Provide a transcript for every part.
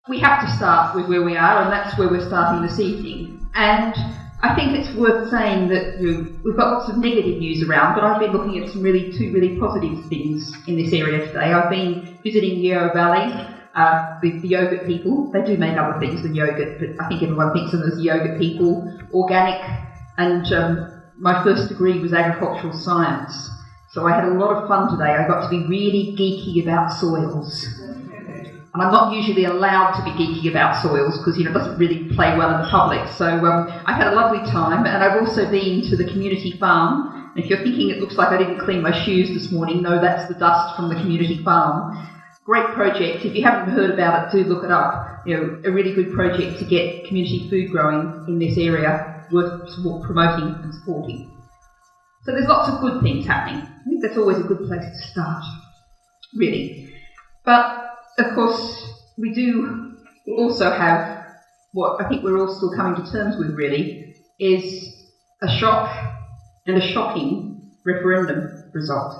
We have to start with where we are, and that's where we're starting this evening. And I think it's worth saying that we've got lots of negative news around, but I've been looking at two really positive things in this area today. I've been visiting Yeo Valley, the yogurt people. They do make other things than yogurt, but I think everyone thinks of them as yogurt people, organic, and my first degree was agricultural science. So I had a lot of fun today. I got to be really geeky about soils. And I'm not usually allowed to be geeky about soils because, it doesn't really play well in the public. So I had a lovely time, and I've also been to the community farm. And if you're thinking it looks like I didn't clean my shoes this morning, no, that's the dust from the community farm. Great project. If you haven't heard about it, do look it up. A really good project to get community food growing in this area, worth promoting and supporting. So there's lots of good things happening. I think that's always a good place to start, really. But of course, we do also have what I think we're all still coming to terms with, really, is a shock and a shocking referendum result.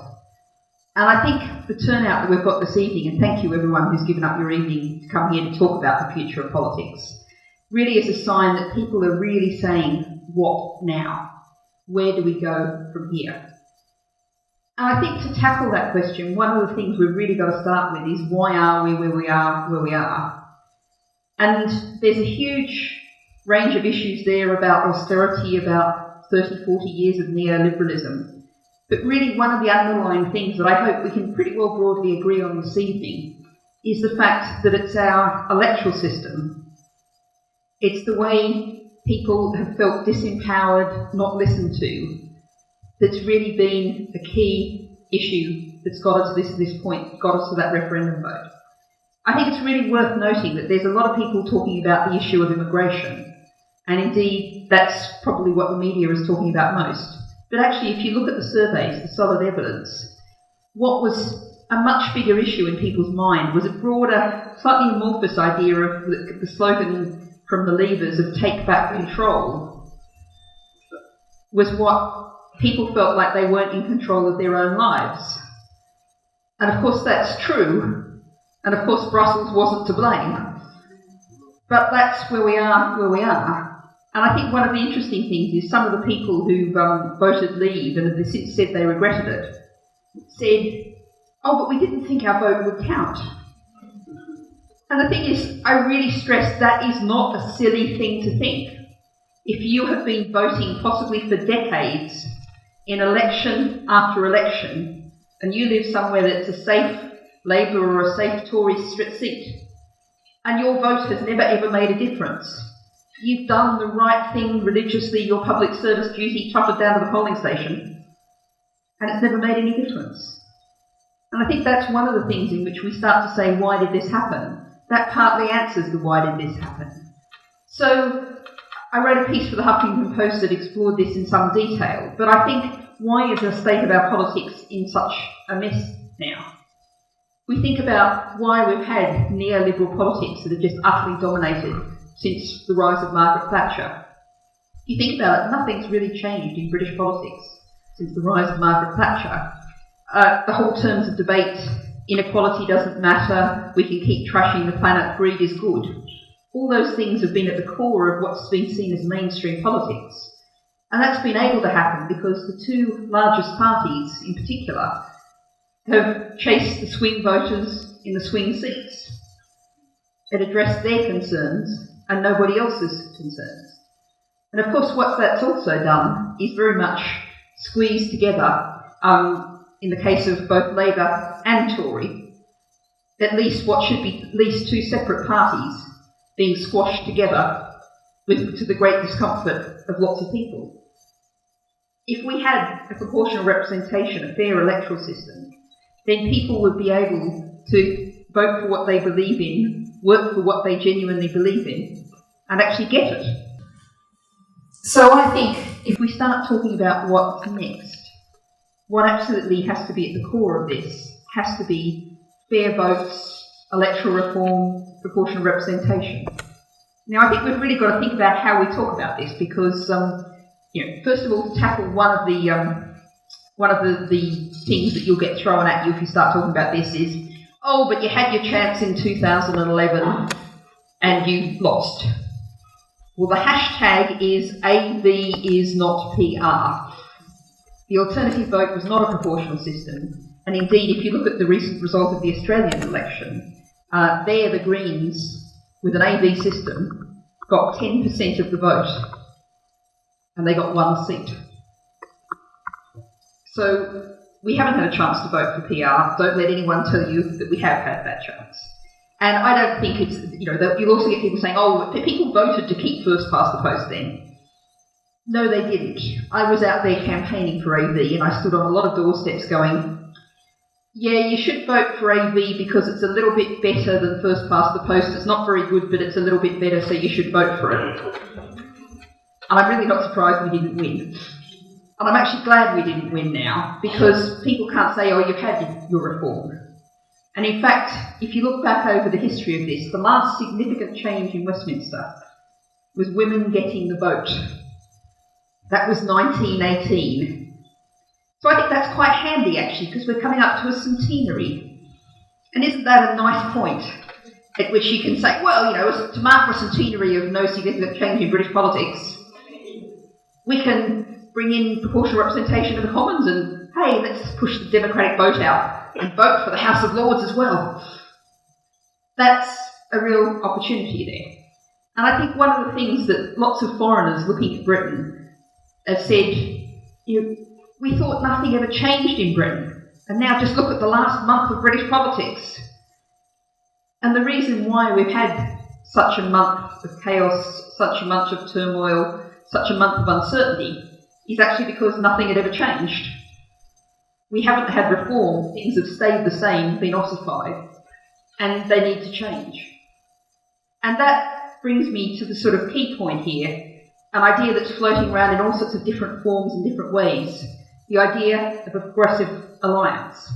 And I think the turnout that we've got this evening, and thank you everyone who's given up your evening to come here to talk about the future of politics, really is a sign that people are really saying, what now? Where do we go from here? And I think to tackle that question, one of the things we've really got to start with is why are we where we are? And there's a huge range of issues there about austerity, about 30, 40 years of neoliberalism. But really one of the underlying things that I hope we can pretty well broadly agree on this evening is the fact that it's our electoral system. It's the way people have felt disempowered, not listened to, that's really been the key issue that's got us to this point, got us to that referendum vote. I think it's really worth noting that there's a lot of people talking about the issue of immigration, and indeed that's probably what the media is talking about most. But actually, if you look at the surveys, the solid evidence, what was a much bigger issue in people's mind was a broader, slightly amorphous idea of the slogan from the Leavers of take back control, was what people felt like they weren't in control of their own lives. And of course that's true, and of course Brussels wasn't to blame. But that's where we are. And I think one of the interesting things is some of the people who've voted Leave and have since said they regretted it, said, oh, but we didn't think our vote would count. And the thing is, I really stress that is not a silly thing to think. If you have been voting possibly for decades in election after election, and you live somewhere that's a safe Labour or a safe Tory seat, and your vote has never ever made a difference, you've done the right thing religiously, your public service duty, trotted down to the polling station, and it's never made any difference. And I think that's one of the things in which we start to say, why did this happen? That partly answers the why did this happen. So I wrote a piece for the Huffington Post that explored this in some detail, but I think why is the state of our politics in such a mess now? We think about why we've had neoliberal politics that have just utterly dominated since the rise of Margaret Thatcher. If you think about it, nothing's really changed in British politics since the rise of Margaret Thatcher. The whole terms of debate, inequality doesn't matter, we can keep trashing the planet, greed is good. All those things have been at the core of what's been seen as mainstream politics. And that's been able to happen because the two largest parties, in particular, have chased the swing voters in the swing seats. It addressed their concerns and nobody else's concerns. And of course what that's also done is very much squeezed together, in the case of both Labour and Tory, at least what should be at least two separate parties being squashed together to the great discomfort of lots of people. If we had a proportional representation, a fair electoral system, then people would be able to vote for what they believe in, work for what they genuinely believe in, and actually get it. So I think if we start talking about what's next, what absolutely has to be at the core of this has to be fair votes, electoral reform, proportional representation. Now I think we've really got to think about how we talk about this because, first of all, to tackle one of the things that you'll get thrown at you if you start talking about this is, oh, but you had your chance in 2011 and you lost. Well, the hashtag is AV is not PR. The alternative vote was not a proportional system, and indeed, if you look at the recent result of the Australian election, there the Greens, with an AV system, got 10% of the vote, and they got 1 seat. So we haven't had a chance to vote for PR. Don't let anyone tell you that we have had that chance. And I don't think it's, you'll also get people saying, oh, people voted to keep first past the post then. No, they didn't. I was out there campaigning for AV, and I stood on a lot of doorsteps going, yeah, you should vote for AV because it's a little bit better than first past the post. It's not very good, but it's a little bit better, so you should vote for it. And I'm really not surprised we didn't win. And I'm actually glad we didn't win now, because people can't say, oh, you've had your reform. And in fact, if you look back over the history of this, the last significant change in Westminster was women getting the vote. That was 1918. So I think that's quite handy, actually, because we're coming up to a centenary. And isn't that a nice point at which you can say, well, to mark the centenary of no significant change in British politics, we can bring in proportional representation of the Commons and, hey, let's push the democratic vote out and vote for the House of Lords as well. That's a real opportunity there. And I think one of the things that lots of foreigners looking at Britain have said, we thought nothing ever changed in Britain, and now just look at the last month of British politics. And the reason why we've had such a month of chaos, such a month of turmoil, such a month of uncertainty, is actually because nothing had ever changed. We haven't had reform, things have stayed the same, been ossified, and they need to change. And that brings me to the sort of key point here, an idea that's floating around in all sorts of different forms and different ways, the idea of a progressive alliance.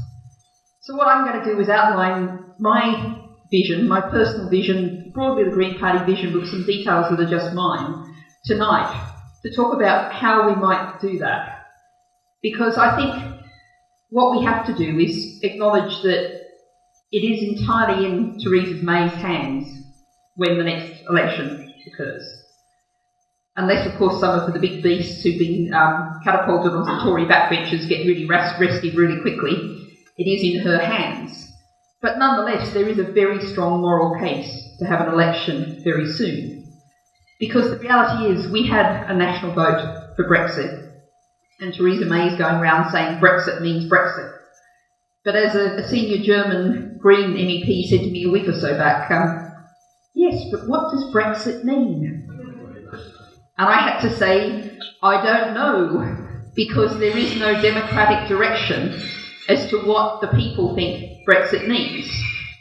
So what I'm going to do is outline my vision, my personal vision, broadly the Green Party vision with some details that are just mine, tonight, to talk about how we might do that. Because I think what we have to do is acknowledge that it is entirely in Theresa May's hands when the next election occurs. Unless, of course, some of the big beasts who've been catapulted onto the Tory backbenches get really rescued really quickly, it is in her hands. But nonetheless, there is a very strong moral case to have an election very soon. Because the reality is we had a national vote for Brexit, and Theresa May is going around saying Brexit means Brexit. But as a senior German Green MEP said to me a week or so back, yes, but what does Brexit mean? And I had to say, I don't know, because there is no democratic direction as to what the people think Brexit means.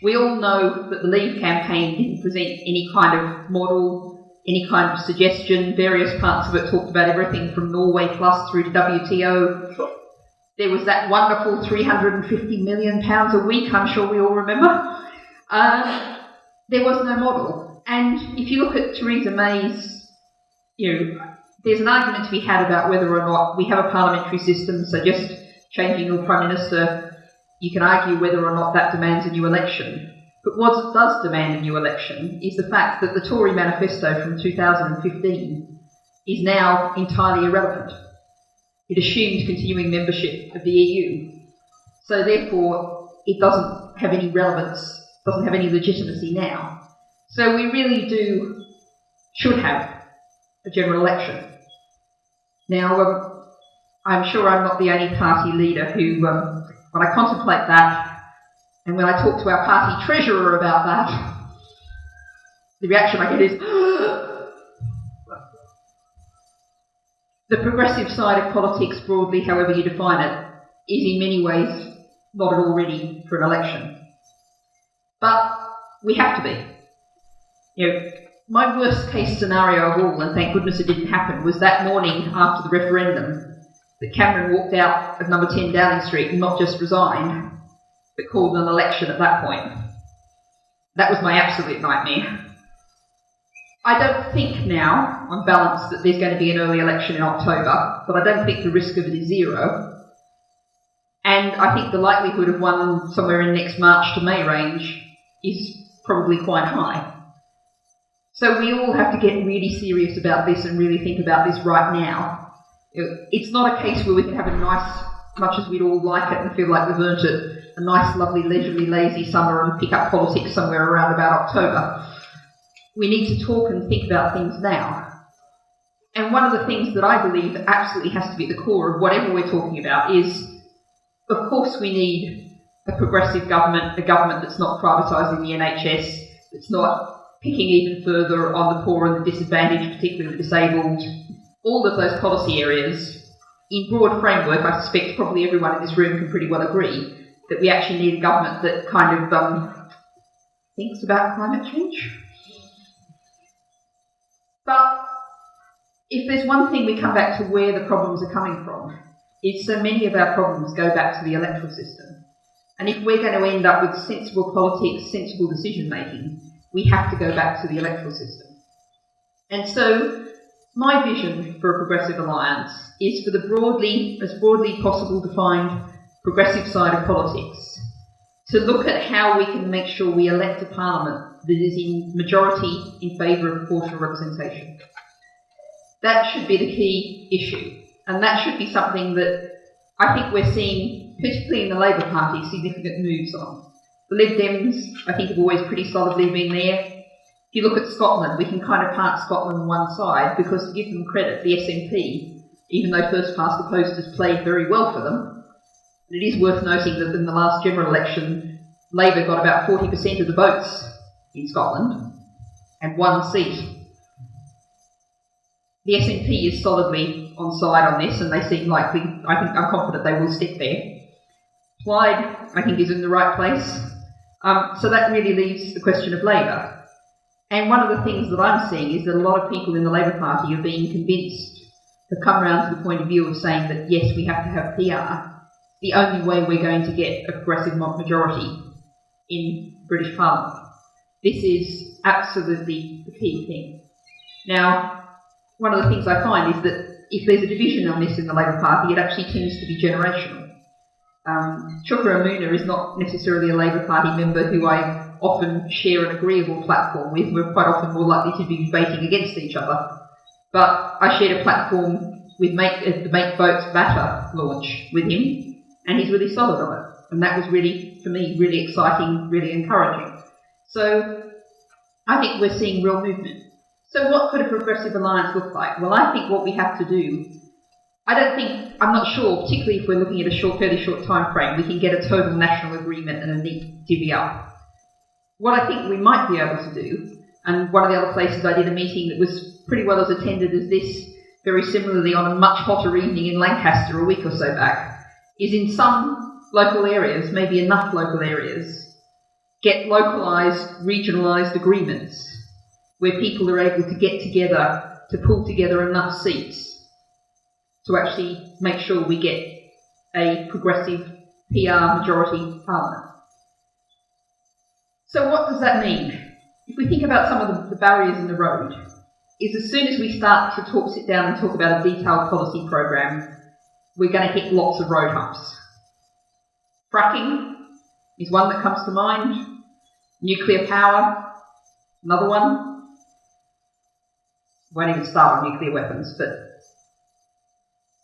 We all know that the Leave campaign didn't present any kind of model, any kind of suggestion. Various parts of it talked about everything from Norway Plus through to WTO. There was that wonderful £350 million a week, I'm sure we all remember. There was no model. And if you look at Theresa May's, there's an argument to be had about whether or not we have a parliamentary system, so just changing your Prime Minister, you can argue whether or not that demands a new election. But what does demand a new election is the fact that the Tory manifesto from 2015 is now entirely irrelevant. It assumed continuing membership of the EU. So therefore, it doesn't have any relevance, doesn't have any legitimacy now. So we really should have a general election. Now, I'm sure I'm not the only party leader who, when I contemplate that, and when I talk to our party treasurer about that, the reaction I get is, the progressive side of politics broadly, however you define it, is in many ways not at all ready for an election. But we have to be. My worst case scenario of all, and thank goodness it didn't happen, was that morning after the referendum that Cameron walked out of number 10 Downing Street and not just resigned, but called an election at that point. That was my absolute nightmare. I don't think now, on balance, that there's going to be an early election in October, but I don't think the risk of it is zero. And I think the likelihood of one somewhere in next March to May range is probably quite high. So we all have to get really serious about this and really think about this right now. It's not a case where we can have a nice, much as we'd all like it and feel like we've earned it, a nice, lovely, leisurely, lazy summer and pick up politics somewhere around about October. We need to talk and think about things now. And one of the things that I believe absolutely has to be at the core of whatever we're talking about is, of course, we need a progressive government, a government that's not privatising the NHS, that's not picking even further on the poor and the disadvantaged, particularly the disabled, all of those policy areas. In broad framework, I suspect probably everyone in this room can pretty well agree that we actually need a government that kind of thinks about climate change. But if there's one thing we come back to where the problems are coming from, is so many of our problems go back to the electoral system. And if we're going to end up with sensible politics, sensible decision making, we have to go back to the electoral system. And so my vision for a progressive alliance is for the as broadly possible defined progressive side of politics to look at how we can make sure we elect a parliament that is in majority in favour of proportional representation. That should be the key issue, and that should be something that I think we're seeing, particularly in the Labour Party, significant moves on. The Lib Dems, I think, have always pretty solidly been there. If you look at Scotland, we can kind of park Scotland on one side because, to give them credit, the SNP, even though first past the post has played very well for them, it is worth noting that in the last general election, Labour got about 40% of the votes in Scotland and one seat. The SNP is solidly on side on this, and they seem likely, I'm confident they will stick there. Clyde, I think, is in the right place. So that really leaves the question of Labour. And one of the things that I'm seeing is that a lot of people in the Labour Party are being convinced, have come around to the point of view of saying that yes, we have to have PR. The only way we're going to get a progressive majority in British Parliament. This is absolutely the key thing. Now, one of the things I find is that if there's a division on this in the Labour Party, it actually tends to be generational. Chuka Umunna is not necessarily a Labour Party member who I often share an agreeable platform with. We're quite often more likely to be debating against each other. But I shared a platform with the Make Votes Matter launch with him, and he's really solid on it. And that was really, for me, really exciting, really encouraging. So I think we're seeing real movement. So what could a progressive alliance look like? Well, I think what we have to do, I'm not sure, particularly if we're looking at a fairly short time frame, we can get a total national agreement and a neat divvy up. What I think we might be able to do, and one of the other places I did a meeting that was pretty well as attended as this, very similarly on a much hotter evening in Lancaster a week or so back, is in some local areas, maybe enough local areas, get localised, regionalised agreements where people are able to get together to pull together enough seats to actually make sure we get a progressive PR majority parliament. So what does that mean? If we think about some of the barriers in the road, is as soon as we start to sit down and talk about a detailed policy program, we're going to hit lots of road humps. Fracking is one that comes to mind. Nuclear power, another one. Won't even start on nuclear weapons, but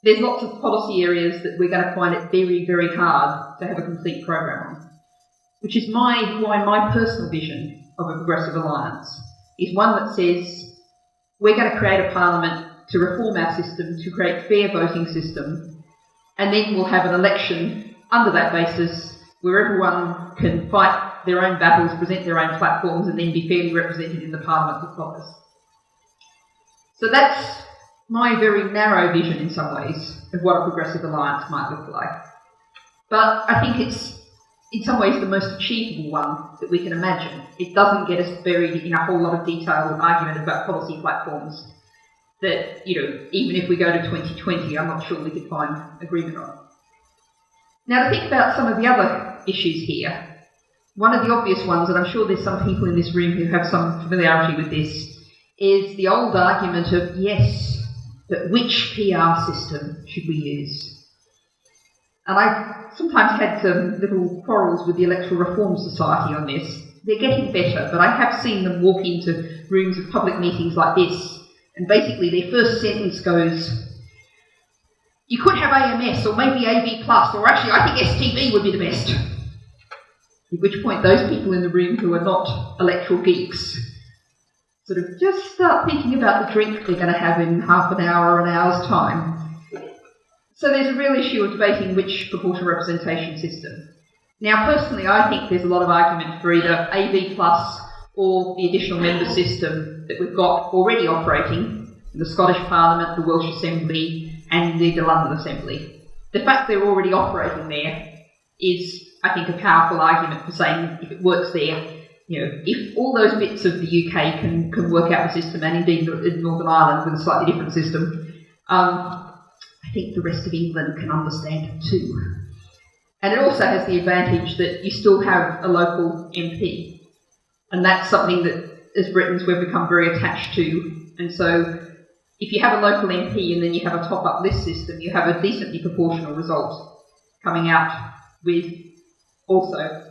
there's lots of policy areas that we're going to find it very, very hard to have a complete program on, which is why my personal vision of a progressive alliance is one that says we're going to create a parliament to reform our system, to create a fair voting system, and then we'll have an election under that basis where everyone can fight their own battles, present their own platforms, and then be fairly represented in the parliament that follows. So that's my very narrow vision in some ways of what a progressive alliance might look like. But I think it's in some ways the most achievable one that we can imagine. It doesn't get us buried in a whole lot of detailed argument about policy platforms that, even if we go to 2020, I'm not sure we could find agreement on. Now, to think about some of the other issues here, one of the obvious ones, and I'm sure there's some people in this room who have some familiarity with this, is the old argument of, yes, but which PR system should we use? And I've sometimes had some little quarrels with the Electoral Reform Society on this, They're getting better, but I have seen them walk into rooms of public meetings like this, and basically their first sentence goes, you could have AMS or maybe AV+, or actually I think STV would be the best. At which point those people in the room who are not electoral geeks sort of just start thinking about the drink they're going to have in half an hour or an hour's time. So there's a real issue of debating which proportional representation system. Now personally I think there's a lot of argument for either AV+ or the additional member system that we've got already operating in the Scottish Parliament, the Welsh Assembly and indeed the London Assembly. The fact they're already operating there is, I think, a powerful argument for saying if it works there, if all those bits of the UK can work out the system, and indeed in Northern Ireland with a slightly different system, I think the rest of England can understand it too. And it also has the advantage that you still have a local MP. And that's something that, as Britons, we've become very attached to. And so, if you have a local MP and then you have a top-up list system, you have a decently proportional result coming out with also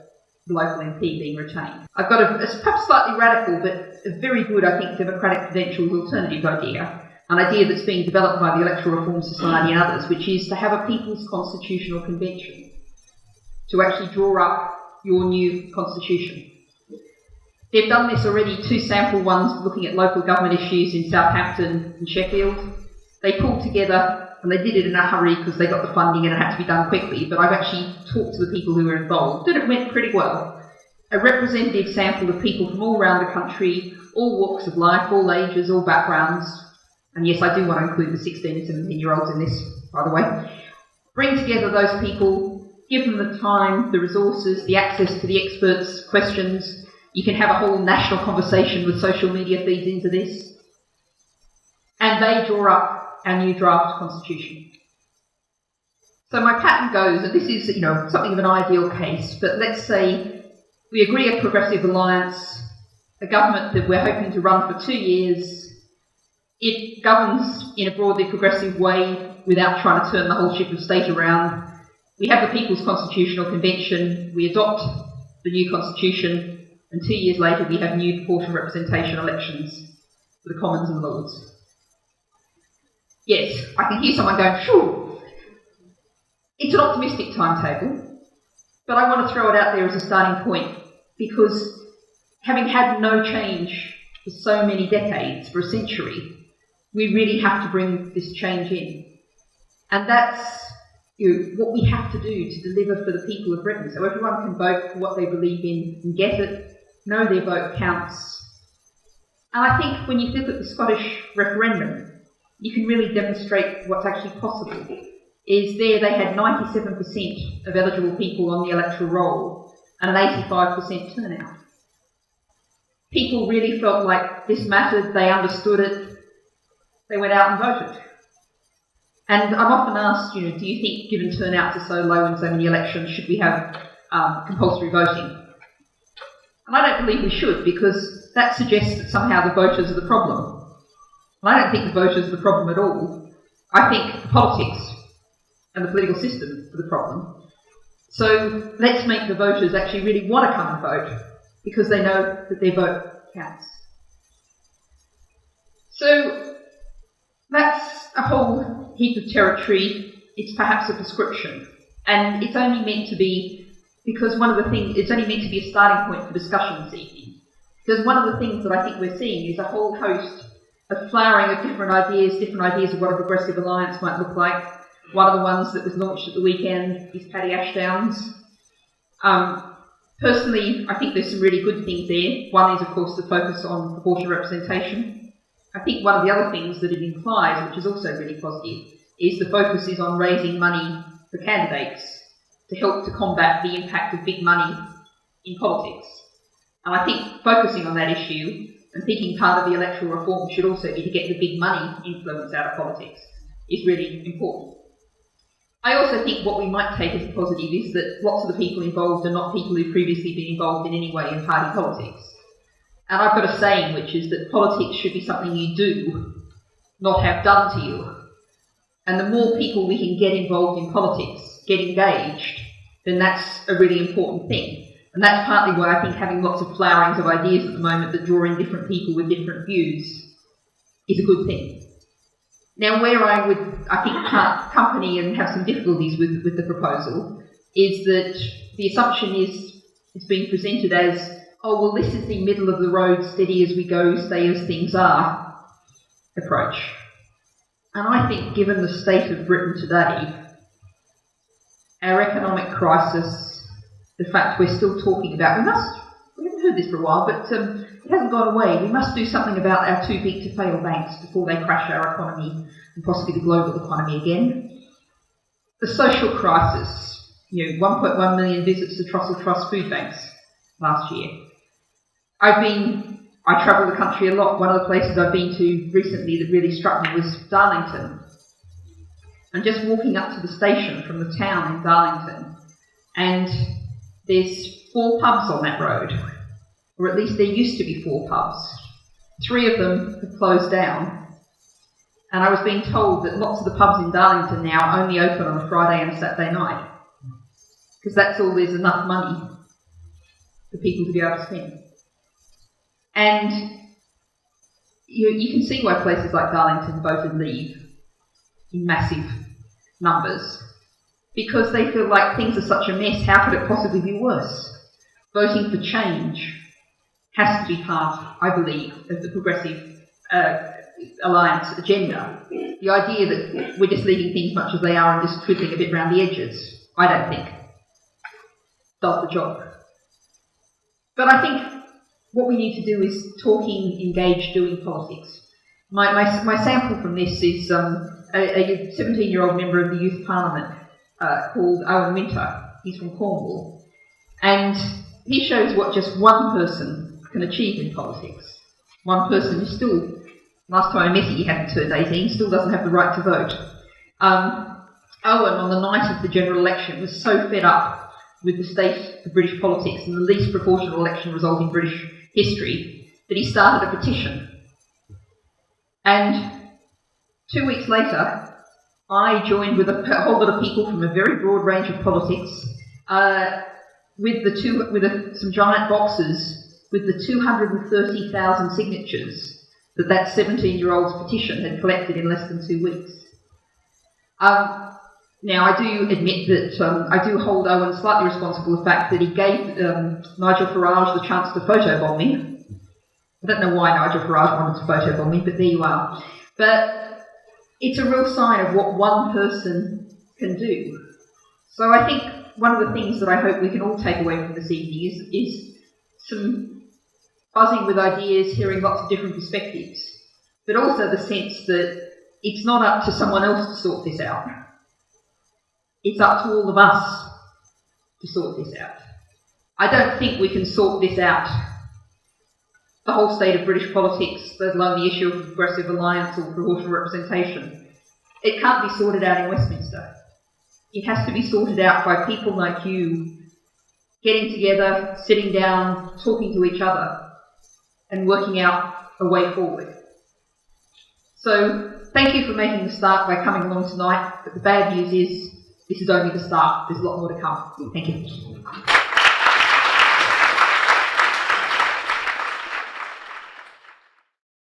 the local MP being retained. I've got a perhaps slightly radical, but a very good, I think, democratic credentials alternative idea. An idea that's being developed by the Electoral Reform Society and others, which is to have a People's Constitutional Convention to actually draw up your new constitution. They've done this already, 2 sample ones looking at local government issues in Southampton and Sheffield. They pulled together, and they did it in a hurry because they got the funding and it had to be done quickly, but I've actually talked to the people who were involved, and it went pretty well. A representative sample of people from all around the country, all walks of life, all ages, all backgrounds, and yes, I do want to include the 16 and 17-year-olds in this, by the way. Bring together those people, give them the time, the resources, the access to the experts' questions. You can have a whole national conversation with social media feeds into this. And they draw up our new draft constitution. So my pattern goes, and this is, something of an ideal case, but let's say we agree a progressive alliance, a government that we're hoping to run for 2 years. It governs in a broadly progressive way without trying to turn the whole ship of state around. We have the People's Constitutional Convention, we adopt the new constitution, and 2 years later we have new proportional representation elections for the Commons and Lords. Yes, I can hear someone going, phew, it's an optimistic timetable, but I want to throw it out there as a starting point because having had no change for so many decades, for a century, we really have to bring this change in. And that's what we have to do to deliver for the people of Britain. So everyone can vote for what they believe in and get it, know their vote counts. And I think when you look at the Scottish referendum, you can really demonstrate what's actually possible. Is there they had 97% of eligible people on the electoral roll and an 85% turnout. People really felt like this mattered, they understood it, they went out and voted. And I'm often asked, do you think given turnouts are so low in so many elections, should we have compulsory voting? And I don't believe we should, because that suggests that somehow the voters are the problem. And I don't think the voters are the problem at all. I think the politics and the political system are the problem. So let's make the voters actually really want to come and vote, because they know that their vote counts. So that's a whole heap of territory. It's perhaps a prescription, and it's only meant to be, because it's only meant to be a starting point for discussion this evening. Because one of the things that I think we're seeing is a whole host of flowering of different ideas of what a progressive alliance might look like. One of the ones that was launched at the weekend is Paddy Ashdown's. Personally, I think there's some really good things there. One is, of course, the focus on proportional representation. I think one of the other things that it implies, which is also really positive, is the focus is on raising money for candidates to help to combat the impact of big money in politics. And I think focusing on that issue and thinking part of the electoral reform should also be to get the big money influence out of politics is really important. I also think what we might take as a positive is that lots of the people involved are not people who've previously been involved in any way in party politics. And I've got a saying, which is that politics should be something you do, not have done to you. And the more people we can get involved in politics, get engaged, then that's a really important thing. And And that's partly why I think having lots of flowerings of ideas at the moment that draw in different people with different views is a good thing. Now, where I think, part company and have some difficulties with the proposal is that the assumption is it's being presented as, oh, well, this is the middle of the road, steady as we go, stay as things are approach. And I think, given the state of Britain today, our economic crisis, the fact we're still talking about, we haven't heard this for a while, but it hasn't gone away. We must do something about our too big to fail banks before they crash our economy and possibly the global economy again. The social crisis, 1.1 million visits to Trussell Trust food banks last year. I travel the country a lot. One of the places I've been to recently that really struck me was Darlington. And just walking up to the station from the town in Darlington, and there's 4 pubs on that road, or at least there used to be 4 pubs. 3 of them have closed down, and I was being told that lots of the pubs in Darlington now only open on a Friday and a Saturday night, because that's all there's enough money for people to be able to spend. And you can see why places like Darlington voted leave in massive numbers, because they feel like things are such a mess, how could it possibly be worse? Voting for change has to be part, I believe, of the Progressive Alliance agenda. The idea that we're just leaving things much as they are and just twiddling a bit around the edges, I don't think does the job. But I think what we need to do is talking, engage, doing politics. My sample from this is a 17-year-old member of the Youth Parliament called Owen Winter. He's from Cornwall. And he shows what just one person can achieve in politics. One person who still, last time I met him, he hadn't turned 18, still doesn't have the right to vote. Owen, on the night of the general election, was so fed up with the state of British politics and the least proportional election result in British history that he started a petition. And 2 weeks later, I joined with a whole lot of people from a very broad range of politics, with some giant boxes with the 230,000 signatures that 17-year-old's petition had collected in less than 2 weeks. Now, I do admit that I do hold Owen slightly responsible for the fact that he gave Nigel Farage the chance to photobomb me. I don't know why Nigel Farage wanted to photobomb me, but there you are. But it's a real sign of what one person can do. So I think one of the things that I hope we can all take away from this evening is some buzzing with ideas, hearing lots of different perspectives, but also the sense that it's not up to someone else to sort this out. It's up to all of us to sort this out. I don't think we can sort this out, the whole state of British politics, let alone the issue of Progressive Alliance or proportional representation. It can't be sorted out in Westminster. It has to be sorted out by people like you getting together, sitting down, talking to each other, and working out a way forward. So, thank you for making the start by coming along tonight, but the bad news is this is only the start. There's a lot more to come. Thank you.